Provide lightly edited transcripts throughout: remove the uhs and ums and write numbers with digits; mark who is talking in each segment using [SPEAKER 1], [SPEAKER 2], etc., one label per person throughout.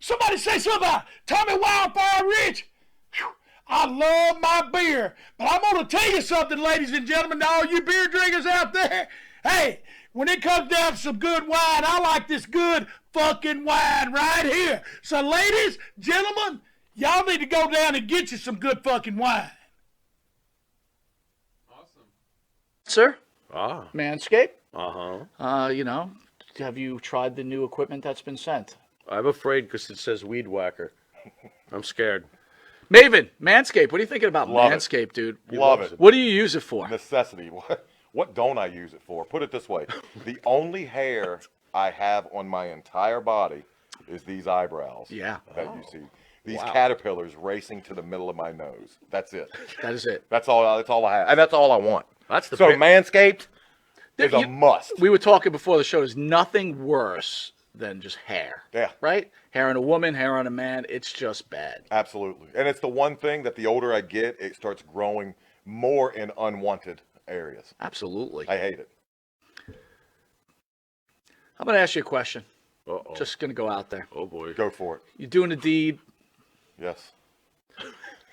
[SPEAKER 1] Somebody say something about Tommy Wildfire Rich. Whew. I love my beer. But I'm going to tell you something, ladies and gentlemen, to all you beer drinkers out there. Hey, when it comes down to some good wine, I like this good fucking wine right here. So, ladies, gentlemen, y'all need to go down and get you some good fucking wine.
[SPEAKER 2] Awesome.
[SPEAKER 3] Sir?
[SPEAKER 2] Ah.
[SPEAKER 3] Manscaped?
[SPEAKER 2] Uh-huh.
[SPEAKER 3] Have you tried the new equipment that's been sent?
[SPEAKER 2] I'm afraid because it says weed whacker. I'm scared.
[SPEAKER 3] Maven, Manscaped, what are you thinking about
[SPEAKER 4] Love it.
[SPEAKER 3] Manscaped, dude?
[SPEAKER 4] Love it.
[SPEAKER 3] What do you use it for?
[SPEAKER 4] Necessity. What don't I use it for? Put it this way. The only hair I have on my entire body is these eyebrows.
[SPEAKER 3] Yeah.
[SPEAKER 4] That you see. These
[SPEAKER 3] Wow.
[SPEAKER 4] caterpillars racing to the middle of my nose. That's it.
[SPEAKER 3] That is it.
[SPEAKER 4] That's all I have. And that's all I want.
[SPEAKER 2] That's the
[SPEAKER 4] So
[SPEAKER 2] big-
[SPEAKER 4] Manscaped is a must.
[SPEAKER 3] We were talking before the show. There's nothing worse than just hair.
[SPEAKER 4] Yeah.
[SPEAKER 3] Right? Hair on a woman, hair on a man. It's just bad.
[SPEAKER 4] Absolutely. And it's the one thing that the older I get, it starts growing more in unwanted areas.
[SPEAKER 3] Absolutely.
[SPEAKER 4] I hate it.
[SPEAKER 3] I'm going to ask you a question.
[SPEAKER 2] Uh-oh.
[SPEAKER 3] Just going to go out there.
[SPEAKER 2] Oh, boy.
[SPEAKER 4] Go for it.
[SPEAKER 3] You're doing a deed.
[SPEAKER 4] Yes.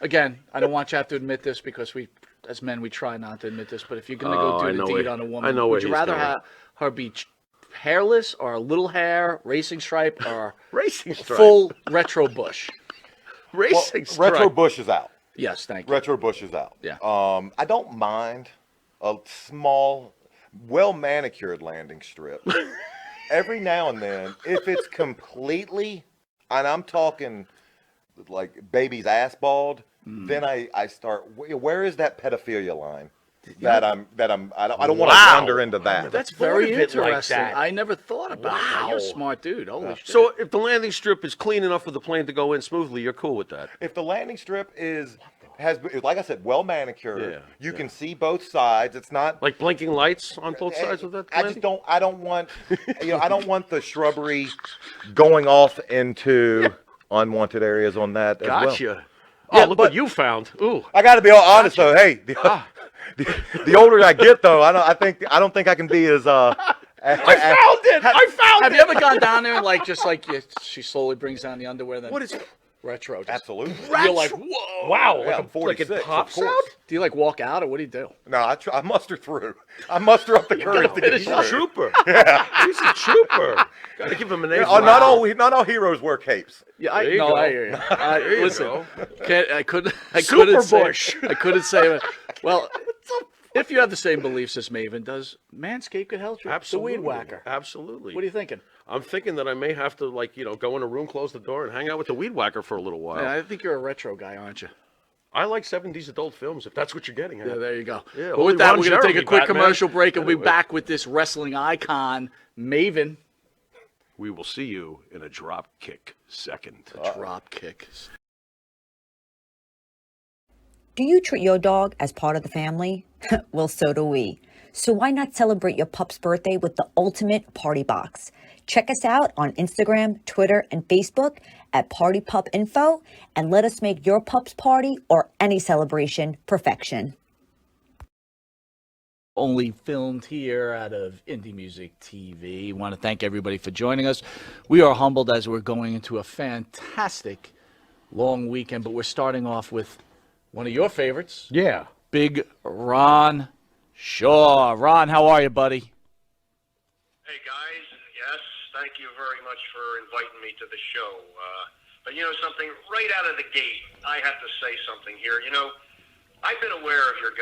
[SPEAKER 3] Again, I don't want you to have to admit this because we, as men, we try not to admit this. But if you're going to
[SPEAKER 2] Oh,
[SPEAKER 3] go
[SPEAKER 2] I
[SPEAKER 3] do
[SPEAKER 2] know
[SPEAKER 3] the deed
[SPEAKER 2] where-
[SPEAKER 3] on a woman,
[SPEAKER 2] I know where
[SPEAKER 3] would you
[SPEAKER 2] he's
[SPEAKER 3] rather
[SPEAKER 2] going.
[SPEAKER 3] have her be hairless or a little hair, racing stripe, or
[SPEAKER 2] Racing stripe.
[SPEAKER 3] full retro bush?
[SPEAKER 2] Racing stripe.
[SPEAKER 4] Retro Bush is out.
[SPEAKER 3] Yes, thank you.
[SPEAKER 4] Retro Bush is out.
[SPEAKER 3] Yeah.
[SPEAKER 4] I don't mind a small, well manicured landing strip. Every now and then, if it's completely, and I'm talking like baby's ass bald, then I start. Where is that pedophilia line? I don't want to
[SPEAKER 2] Wow.
[SPEAKER 4] wander into that.
[SPEAKER 3] That's
[SPEAKER 2] thought
[SPEAKER 3] very
[SPEAKER 2] of it like
[SPEAKER 3] interesting.
[SPEAKER 2] that.
[SPEAKER 3] I never thought about that. You're a
[SPEAKER 2] Wow.
[SPEAKER 3] smart dude. Holy shit.
[SPEAKER 2] So if the landing strip is clean enough for the plane to go in smoothly, you're cool with that?
[SPEAKER 4] If the landing strip has, like I said, well manicured,
[SPEAKER 2] Yeah,
[SPEAKER 4] you can see both sides. It's not
[SPEAKER 2] Like blinking lights on both sides of that
[SPEAKER 4] I
[SPEAKER 2] landing?
[SPEAKER 4] just don't. I don't want. I don't want the shrubbery going off into unwanted areas on that as well.
[SPEAKER 2] Gotcha.
[SPEAKER 4] Yeah,
[SPEAKER 2] Oh, look
[SPEAKER 4] but-
[SPEAKER 2] what you found. Ooh.
[SPEAKER 4] I got to be all honest though. Hey, the older I get though, I don't think I can be as
[SPEAKER 2] I found it! I found
[SPEAKER 3] have
[SPEAKER 2] it!
[SPEAKER 3] you ever gone down there and she slowly brings down the underwear? Then
[SPEAKER 2] What is
[SPEAKER 3] retro? Just,
[SPEAKER 4] Absolutely.
[SPEAKER 3] You're like, whoa!
[SPEAKER 2] Wow,
[SPEAKER 4] Yeah, I'm
[SPEAKER 2] like
[SPEAKER 4] 46,
[SPEAKER 2] it
[SPEAKER 4] of
[SPEAKER 2] pops
[SPEAKER 4] course.
[SPEAKER 2] out?
[SPEAKER 3] Do you like walk out or what do you do?
[SPEAKER 4] No, I muster through. I muster up the courage to get
[SPEAKER 2] He's
[SPEAKER 4] through.
[SPEAKER 2] a trooper. He's a trooper. Gotta give him an A.
[SPEAKER 4] Not all heroes wear capes.
[SPEAKER 3] Yeah,
[SPEAKER 2] There you go.
[SPEAKER 3] I hear you.
[SPEAKER 2] There you
[SPEAKER 3] Listen,
[SPEAKER 2] go.
[SPEAKER 3] I couldn't
[SPEAKER 2] Super
[SPEAKER 3] say.
[SPEAKER 2] Bush.
[SPEAKER 3] I couldn't say it. Well, if you have the same beliefs as Maven does, Manscaped could help you.
[SPEAKER 2] Absolutely.
[SPEAKER 3] The weed whacker.
[SPEAKER 2] Absolutely.
[SPEAKER 3] What are you thinking?
[SPEAKER 2] I'm thinking that I may have to, go in a room, close the door, and hang out with the weed whacker for a little while.
[SPEAKER 3] Yeah, I think you're a retro guy, aren't you?
[SPEAKER 2] I like 70s adult films, if that's what you're getting at.
[SPEAKER 3] Yeah, there you go.
[SPEAKER 2] Yeah,
[SPEAKER 3] But
[SPEAKER 2] only
[SPEAKER 3] with that,
[SPEAKER 2] Ron
[SPEAKER 3] we're going to take a
[SPEAKER 2] Jeremy,
[SPEAKER 3] quick
[SPEAKER 2] Batman.
[SPEAKER 3] commercial break and we'll be
[SPEAKER 2] Anyway.
[SPEAKER 3] back with this wrestling icon, Maven.
[SPEAKER 2] We will see you in a drop kick second.
[SPEAKER 3] Drop kick.
[SPEAKER 5] Do you treat your dog as part of the family? Well, so do we. So why not celebrate your pup's birthday with the ultimate party box? Check us out on Instagram, Twitter, and Facebook at Party Pup Info, and let us make your pup's party or any celebration perfection.
[SPEAKER 3] Only filmed here out of Indie Music TV. Want to thank everybody for joining us. We are humbled as we're going into a fantastic long weekend, but we're starting off with one of your favorites,
[SPEAKER 2] Yeah.
[SPEAKER 3] Big Ron Shaw. Ron, how are you, buddy?
[SPEAKER 6] Hey guys, yes, thank you very much for inviting me to the show. But you know something, right out of the gate, I have to say something here. You know, I've been aware of your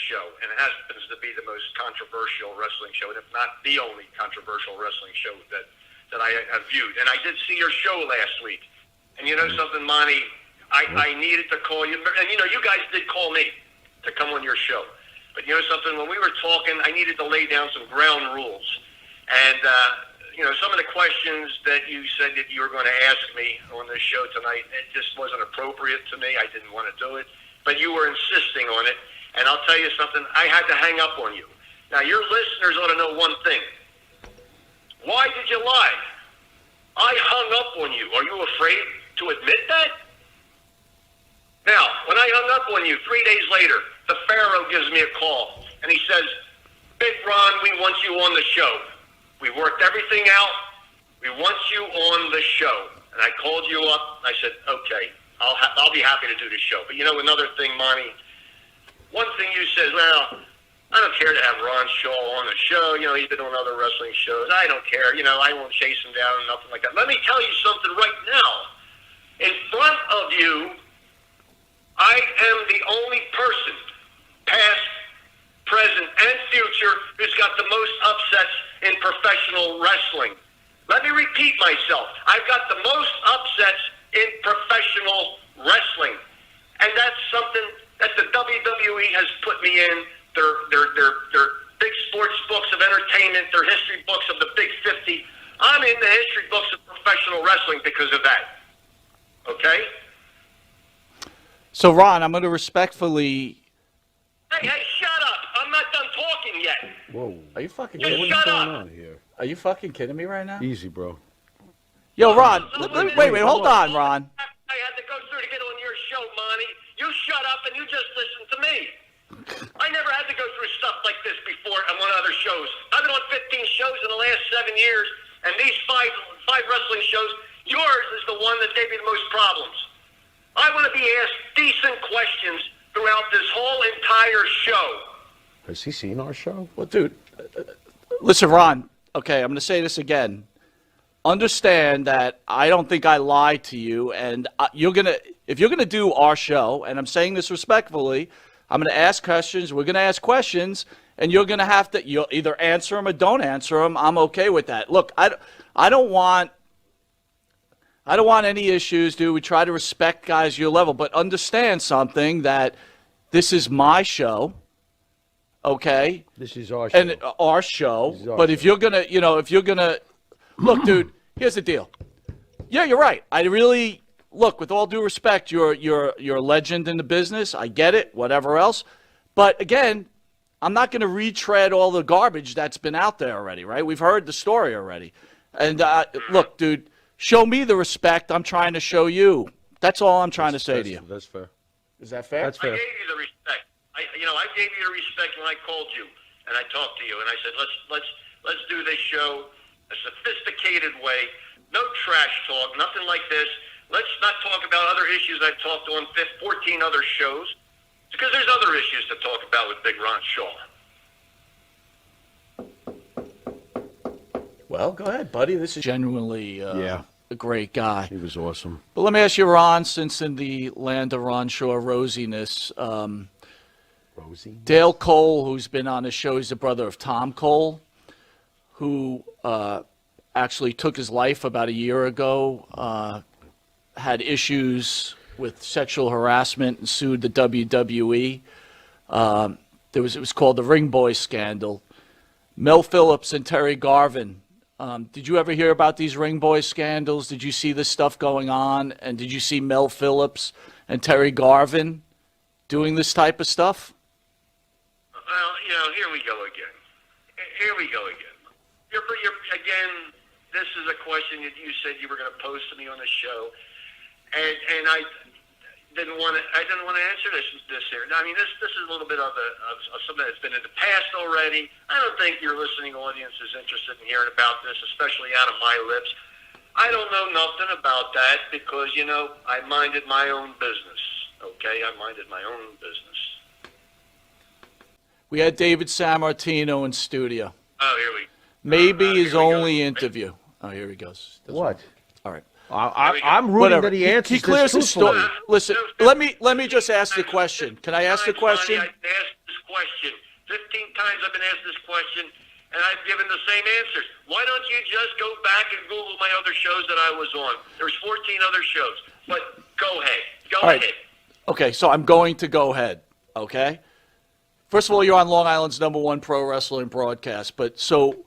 [SPEAKER 6] show, and it happens to be the most controversial wrestling show, and if not the only controversial wrestling show that I have viewed. And I did see your show last week, and you know something, Monty, I needed to call you, and you know, you guys did call me to come on your show. But you know something, when we were talking, I needed to lay down some ground rules. And, you know, some of the questions that you said that you were going to ask me on this show tonight, it just wasn't appropriate to me. I didn't want to do it. But you were insisting on it. And I'll tell you something, I had to hang up on you. Now, your listeners ought to know one thing. Why did you lie? I hung up on you. Are you afraid to admit that? Now, when I hung up on you 3 days later, the Pharaoh gives me a call, and he says, Big Ron, we want you on the show. We worked everything out. We want you on the show. And I called you up. I said, okay, I'll be happy to do the show. But another thing, Monty, one thing you said, well, I don't care to have Ron Shaw on the show. He's been on other wrestling shows. I don't care. I won't chase him down or nothing like that. Let me tell you something right now. In front of you, I am the only person, past, present, and future, who's got the most upsets in professional wrestling. Let me repeat myself. I've got the most upsets in professional wrestling. And that's something that the WWE has put me in. Their big sports books of entertainment, their history books of the Big 50. I'm in the history books of professional wrestling because of that. Okay?
[SPEAKER 3] So, Ron, I'm going to respectfully...
[SPEAKER 6] Hey, shut up. I'm not done talking yet.
[SPEAKER 7] Whoa.
[SPEAKER 3] Are you fucking
[SPEAKER 6] Just
[SPEAKER 3] kidding me?
[SPEAKER 6] shut
[SPEAKER 7] What's
[SPEAKER 6] up.
[SPEAKER 7] going on here?
[SPEAKER 3] Are you fucking kidding me right now?
[SPEAKER 7] Easy, bro.
[SPEAKER 3] Yo, Ron, wait, hold on, Ron.
[SPEAKER 6] I had to go through to get on your show, Monty. You shut up and you just listen to me. I never had to go through stuff like this before on other shows. I've been on 15 shows in the last 7 years, and these five wrestling shows, yours is the one that gave me the most problems. I want to be asked decent questions throughout this whole entire show.
[SPEAKER 7] Has he seen our show?
[SPEAKER 3] Well, dude, listen, Ron, okay, I'm going to say this again. Understand that I don't think I lied to you, and if you're going to do our show, and I'm saying this respectfully, I'm going to ask questions, we're going to ask questions, and you're going to have to, you'll either answer them or don't answer them. I'm okay with that. Look, I don't want any issues, dude. We try to respect guys your level, but understand something, that this is my show, okay?
[SPEAKER 7] This is our show.
[SPEAKER 3] And our show.
[SPEAKER 7] This is our
[SPEAKER 3] But if
[SPEAKER 7] show.
[SPEAKER 3] you're going to, look, dude, here's the deal. Yeah, you're right. I really, look, with all due respect, you're a legend in the business. I get it, whatever else. But again, I'm not going to retread all the garbage that's been out there already, right? We've heard the story already. And look, dude, show me the respect I'm trying to show you. That's all I'm trying to say to you.
[SPEAKER 7] That's fair.
[SPEAKER 3] Is that fair?
[SPEAKER 7] That's
[SPEAKER 6] I
[SPEAKER 7] fair.
[SPEAKER 6] gave you the respect. I gave you the respect when I called you and I talked to you and I said, let's do this show a sophisticated way. No trash talk, nothing like this. Let's not talk about other issues I've talked on 14 other shows, because there's other issues to talk about with Big Ron Shaw.
[SPEAKER 3] Well, go ahead, buddy. This is genuinely
[SPEAKER 7] Yeah.
[SPEAKER 3] a great guy.
[SPEAKER 7] He was awesome.
[SPEAKER 3] But let me ask you, Ron, since in the land of Ron Shaw rosiness,
[SPEAKER 7] Rosie?
[SPEAKER 3] Dale Cole, who's been on the show, he's the brother of Tom Cole, who actually took his life about a year ago, had issues with sexual harassment and sued the WWE. It was called the Ring Boy scandal. Mel Phillips and Terry Garvin. Did you ever hear about these Ring Boy scandals? Did you see this stuff going on? And did you see Mel Phillips and Terry Garvin doing this type of stuff?
[SPEAKER 6] Well, here we go again. Here we go again. Again, this is a question that you said you were going to pose to me on the show, and I didn't want to answer this here. I mean, this is a little bit of something that's been in the past already. I don't think your listening audience is interested in hearing about this, especially out of my lips. I don't know nothing about that because, I minded my own business. Okay? I minded my own business.
[SPEAKER 3] We had David Sammartino in studio.
[SPEAKER 6] Oh, here we go.
[SPEAKER 3] Maybe his
[SPEAKER 6] here we go.
[SPEAKER 3] only interview. Oh, here he goes.
[SPEAKER 7] What?
[SPEAKER 3] All right.
[SPEAKER 7] I'm rooting
[SPEAKER 3] Whatever.
[SPEAKER 7] that he answers
[SPEAKER 3] He clears
[SPEAKER 7] this
[SPEAKER 3] his story.
[SPEAKER 7] truthfully.
[SPEAKER 3] Listen, let me just ask the question. Can I ask the question?
[SPEAKER 6] I've been asked this question. 15 times I've been asked this question, and I've given the same answers. Why don't you just go back and Google my other shows that I was on? There's 14 other shows. But go ahead. Go
[SPEAKER 3] All right.
[SPEAKER 6] ahead.
[SPEAKER 3] Okay, so I'm going to go ahead, okay? First of all, you're on Long Island's #1 pro wrestling broadcast. But so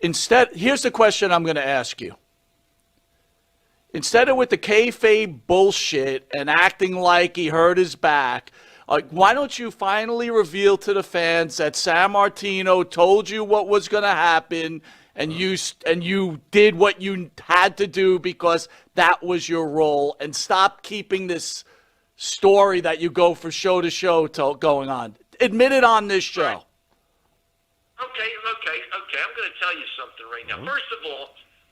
[SPEAKER 3] instead, here's the question I'm going to ask you. Instead of with the kayfabe bullshit and acting like he hurt his back, why don't you finally reveal to the fans that Sammartino told you what was going to happen, and you did what you had to do because that was your role, and stop keeping this story that you go from show to show going on. Admit it on this show.
[SPEAKER 6] Okay. I'm going to tell you something right now. First of all,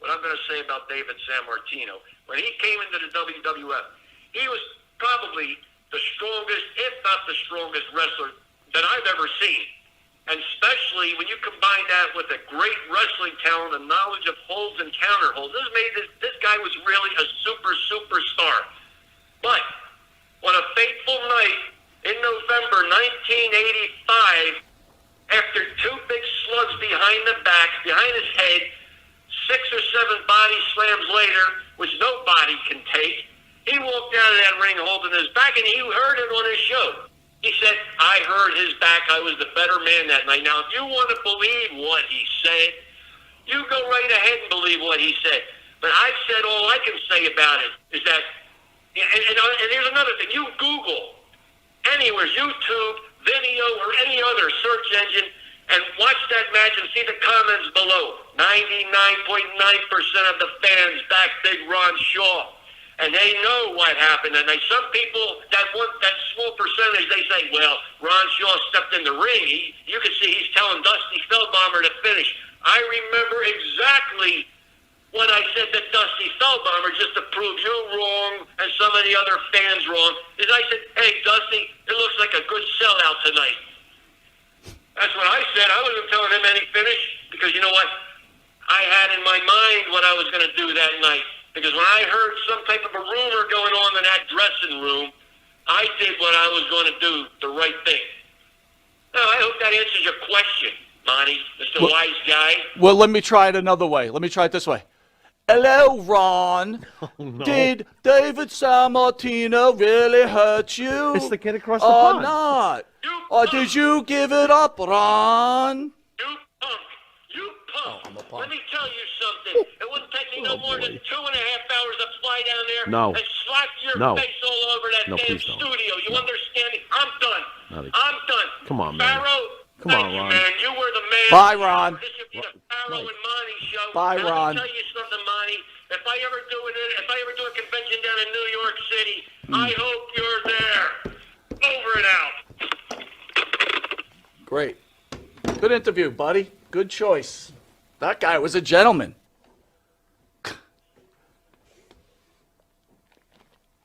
[SPEAKER 6] what I'm going to say about David Sammartino. When he came into the WWF, he was probably the strongest, if not the strongest wrestler that I've ever seen. And especially when you combine that with a great wrestling talent and knowledge of holds and counter holds, this guy was really a superstar. But on a fateful night in November 1985, after two big slugs behind the back, behind his head, 6 or 7 body slams later, which nobody can take, he walked out of that ring holding his back, and he heard it on his show. He said, I heard his back. I was the better man that night. Now, if you want to believe what he said, you go right ahead and believe what he said. But I've said all I can say about it is that, and here's another thing. You Google anywhere, YouTube, Vimeo, or any other search engine, and watch that match and see the comments below. 99.9% of the fans back Big Ron Shaw. And they know what happened. And some people, that small percentage, they say, well, Ron Shaw stepped in the ring. You can see he's telling Dusty Feldbomber to finish. I remember exactly what I said to Dusty Feldbomber, just to prove you wrong and some of the other fans wrong, is I said, hey, Dusty, it looks like a good sellout tonight. That's what I said. I wasn't telling him any finish because you know what? I had in my mind what I was going to do that night. Because when I heard some type of a rumor going on in that dressing room, I did what I was going to do, the right thing. Now, I hope that answers your question, Monty, Mr. Wise Guy.
[SPEAKER 3] Well, let me try it another way. Let me try it this way. Hello, Ron.
[SPEAKER 2] No.
[SPEAKER 3] Did David Sammartino really hurt you?
[SPEAKER 2] It's the kid across the
[SPEAKER 3] or
[SPEAKER 2] pond.
[SPEAKER 3] not?
[SPEAKER 6] You
[SPEAKER 3] Or
[SPEAKER 6] punk.
[SPEAKER 3] did you give it up, Ron?
[SPEAKER 6] You punk. You punk.
[SPEAKER 3] I'm a punk.
[SPEAKER 6] Let me tell you something. It wouldn't take me no more than 2.5 hours to fly down there
[SPEAKER 2] No.
[SPEAKER 6] and slap your
[SPEAKER 2] No.
[SPEAKER 6] face all over that
[SPEAKER 2] No,
[SPEAKER 6] damn
[SPEAKER 2] please don't.
[SPEAKER 6] studio. You understand me? I'm done.
[SPEAKER 2] Not again.
[SPEAKER 6] I'm done.
[SPEAKER 2] Come on, man.
[SPEAKER 6] Pharaoh,
[SPEAKER 2] Come
[SPEAKER 6] thank
[SPEAKER 2] on,
[SPEAKER 6] you,
[SPEAKER 2] Ron.
[SPEAKER 6] man. You were the man.
[SPEAKER 3] Bye, Ron.
[SPEAKER 6] This should be the Pharaoh and Monty show.
[SPEAKER 3] Bye,
[SPEAKER 6] And
[SPEAKER 3] Ron.
[SPEAKER 6] Let me tell you something, Monty. If I ever do a convention down in New York City, I hope you're there. Over and out.
[SPEAKER 3] Great. Good interview, buddy. Good choice. That guy was a gentleman.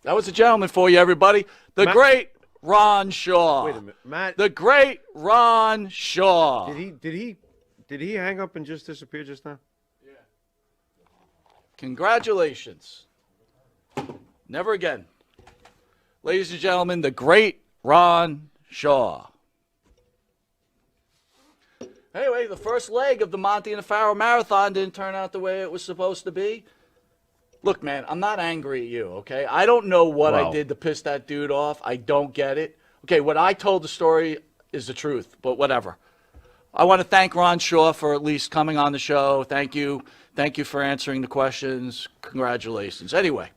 [SPEAKER 3] That was a gentleman for you, everybody. The
[SPEAKER 2] Matt-
[SPEAKER 3] great Ron Shaw.
[SPEAKER 2] Wait a minute, Matt.
[SPEAKER 3] The great Ron Shaw.
[SPEAKER 2] Did he hang up and just disappear just now?
[SPEAKER 3] Congratulations. Never again. Ladies and gentlemen, the great Ron Shaw. Anyway, the first leg of the Monte and the Pharaoh marathon didn't turn out the way it was supposed to be. Look, man, I'm not angry at you, okay? I don't know what I
[SPEAKER 2] Wow.
[SPEAKER 3] did to piss that dude off. I don't get it. Okay, what I told the story is the truth, but whatever. I want to thank Ron Shaw for at least coming on the show. Thank you. Thank you for answering the questions. Congratulations. Anyway,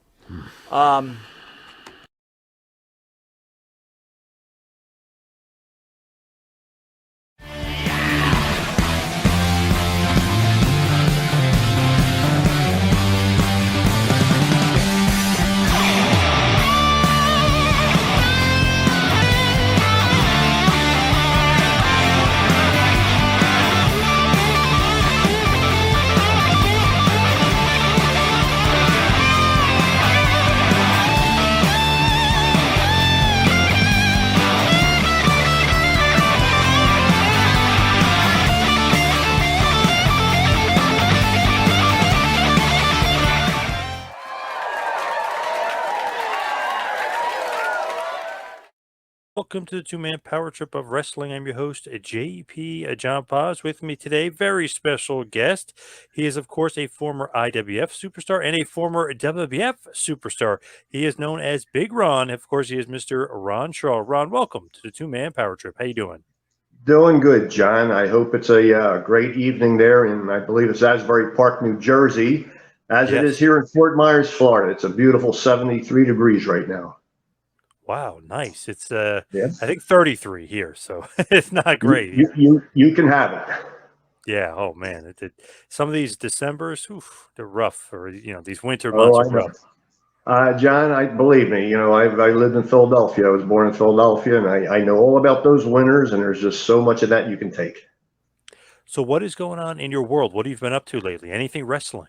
[SPEAKER 8] Welcome to the two-man power trip of wrestling. I'm your host, JP John Paz. With me today, very special guest. He is, of course, a former IWF superstar and a former WWF superstar. He is known as Big Ron. Of course, he is Mr. Ron Shaw. Ron, welcome to the two-man power trip. How you doing?
[SPEAKER 9] Doing good, John. I hope it's a great evening there in, I believe it's Asbury Park, New Jersey, as it
[SPEAKER 8] Yes.
[SPEAKER 9] is here in Fort Myers, Florida. It's a beautiful 73 degrees right now.
[SPEAKER 8] Wow, nice. It's,
[SPEAKER 9] Yes.
[SPEAKER 8] I think 33 here, so it's not great.
[SPEAKER 9] You can have it.
[SPEAKER 8] Yeah, oh, man. Some of these Decembers, they're rough, or, these winter
[SPEAKER 9] Oh,
[SPEAKER 8] months
[SPEAKER 9] I
[SPEAKER 8] are
[SPEAKER 9] know.
[SPEAKER 8] rough.
[SPEAKER 9] John, believe me, I lived in Philadelphia. I was born in Philadelphia, and I know all about those winters, and there's just so much of that you can take.
[SPEAKER 8] So what is going on in your world? What have you been up to lately? Anything wrestling?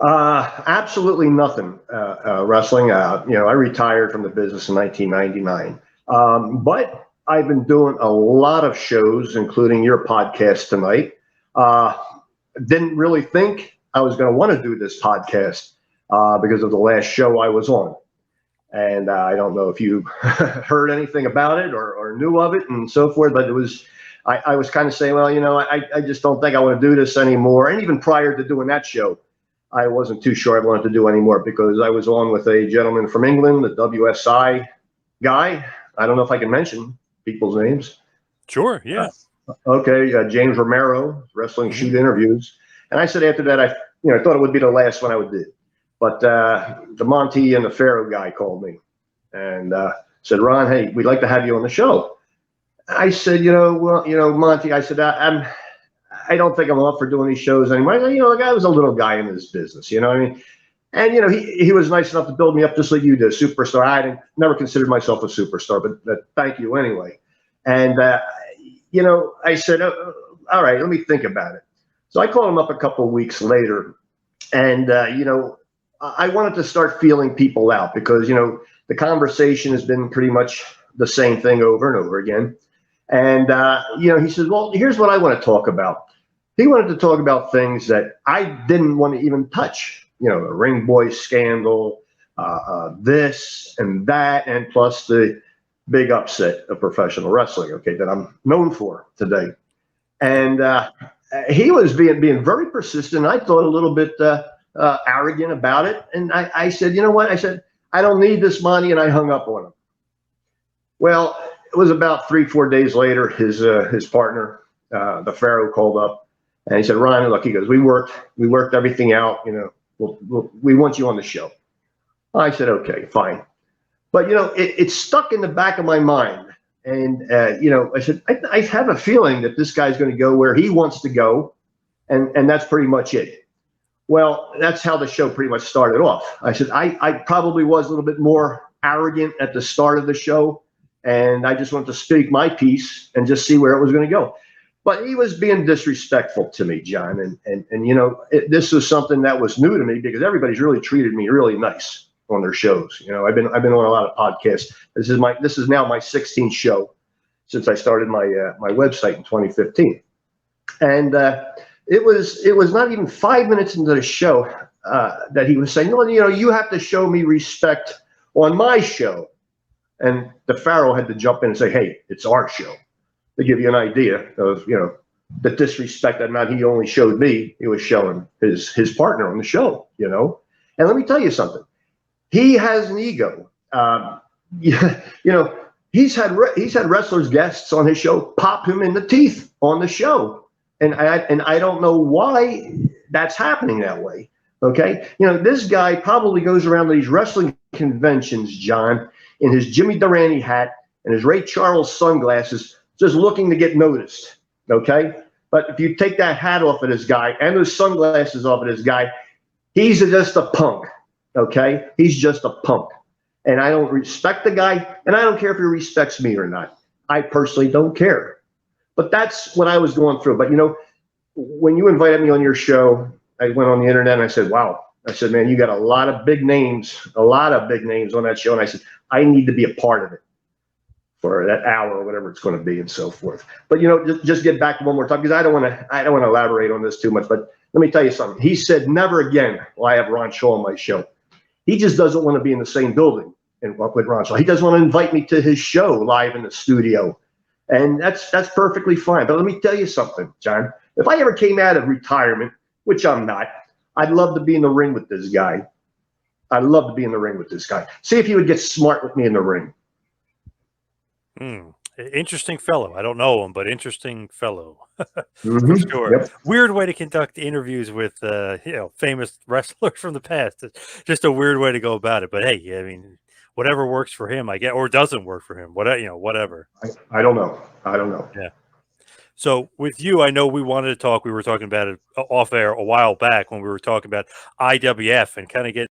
[SPEAKER 9] Absolutely nothing wrestling. I retired from the business in 1999, but I've been doing a lot of shows, including your podcast tonight. Didn't really think I was going to want to do this podcast because of the last show I was on. And I don't know if you heard anything about it or knew of it and so forth, but I was kind of saying, well, I just don't think I want to do this anymore. And even prior to doing that show, I wasn't too sure I wanted to do anymore because I was on with a gentleman from England, the WSI guy. I don't know if I can mention people's names.
[SPEAKER 8] Sure, yeah.
[SPEAKER 9] Okay, James Romero, Wrestling Shoot Interviews. And I said after that, I thought it would be the last one I would do. But the Monte and The Pharaoh guy called me and said, Ron, hey, we'd like to have you on the show. I said, Monte, I said, I don't think I'm up for doing these shows anymore. The guy was a little guy in this business, you know what I mean? And, he was nice enough to build me up just like you did, superstar. I never considered myself a superstar, but thank you anyway. And, I said, all right, let me think about it. So I called him up a couple of weeks later and, I wanted to start feeling people out because, the conversation has been pretty much the same thing over and over again. And, he says, well, here's what I want to talk about. He wanted to talk about things that I didn't want to even touch, the Ring Boy scandal, this and that, and plus the big upset of professional wrestling, okay, that I'm known for today. And he was being very persistent. I thought a little bit arrogant about it. And I said, you know what? I said, I don't need this money, and I hung up on him. Well, it was about 3-4 days later, his partner, the Pharaoh, called up and he said, Ron, look, he goes, we worked everything out. We want you on the show. I said, okay, fine. But, it stuck in the back of my mind. And, I said, I have a feeling that this guy's going to go where he wants to go. And that's pretty much it. Well, that's how the show pretty much started off. I said, I probably was a little bit more arrogant at the start of the show. And I just wanted to speak my piece and just see where it was going to go. But he was being disrespectful to me, John. And this was something that was new to me because everybody's really treated me really nice on their shows. I've been on a lot of podcasts. This is now my 16th show since I started my website in 2015. And it was not even 5 minutes into the show that he was saying, well, you have to show me respect on my show. And the Pharaoh had to jump in and say, hey, it's our show. To give you an idea of, the disrespect that not he only showed me, he was showing his partner on the show, And let me tell you something. He has an ego. He's had wrestlers, guests on his show pop him in the teeth on the show. And I don't know why that's happening that way. Okay. This guy probably goes around to these wrestling conventions, John, in his Jimmy Durante hat and his Ray Charles sunglasses, just looking to get noticed. Okay. But if you take that hat off of this guy and those sunglasses off of this guy, he's just a punk. Okay. He's just a punk. And I don't respect the guy, and I don't care if he respects me or not. I personally don't care. But that's what I was going through. But, when you invited me on your show, I went on the internet and I said, wow. I said, man, you got a lot of big names on that show. And I said, I need to be a part of it for that hour or whatever it's going to be and so forth. But, just get back to one more time because I don't want to elaborate on this too much. But let me tell you something. He said, never again will I have Ron Shaw on my show. He just doesn't want to be in the same building with Ron Shaw. He doesn't want to invite me to his show live in the studio. And that's perfectly fine. But let me tell you something, John. If I ever came out of retirement, which I'm not, I'd love to be in the ring with this guy. I'd love to be in the ring with this guy. See if he would get smart with me in the ring.
[SPEAKER 8] Interesting fellow. I don't know him, but interesting fellow.
[SPEAKER 9] Mm-hmm.
[SPEAKER 8] For sure.
[SPEAKER 9] Yep.
[SPEAKER 8] Weird way to conduct interviews with famous wrestlers from the past. It's just a weird way to go about it. But hey, I mean, whatever works for him, I guess, or doesn't work for him. Whatever.
[SPEAKER 9] I don't know.
[SPEAKER 8] Yeah. So with you, I know we wanted to talk. We were talking about it off air a while back when we were talking about IWF and kind of get